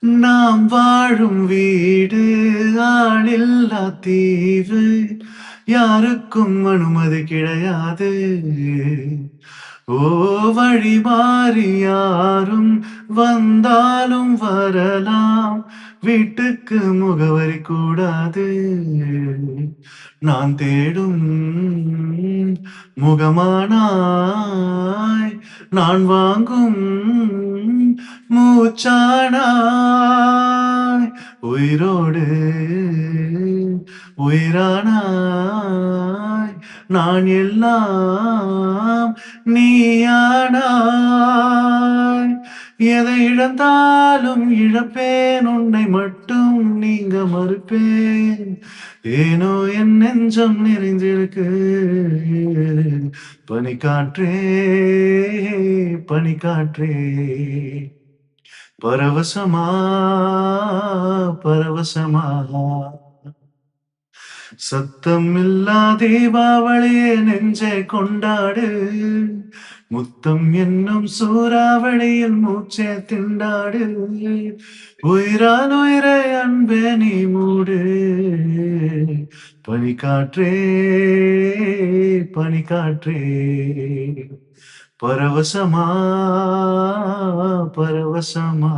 நாம் வாழும் வீடு ஆளில்லா தீவு. யாருக்கும் அனுமதி கிடையாது. ஓ, வழி மாறி யாரும் வந்தாலும் வரலாம். வீட்டுக்கு முகவரி கூடாது. நான் தேடும் முகமானாய், நான் வாங்கும் மூச்சானாய், உயிரோடு உயிரானாய், நான் எல்லாம் நீயானாய். எதை இழந்தாலும் இழப்பேன், உன்னை மட்டும் நீங்க மறுப்பேன். ஏனோ என் நெஞ்சம் நிறைஞ்சிருக்கு. பனிக்காற்றே, பனிக்காற்றே, பரவசமா, பரவசமா, சத்தமில்லா தீபாவளியே நெஞ்சை கொண்டாடு. முத்தம் என்னும் சூறாவளியில் மூச்சே திண்டாடு. உயிரால் உயிரை அன்பே நீ மூடு. பனிக்காற்றே, பனிக்காற்றே, பரவசமா, பரவசமா.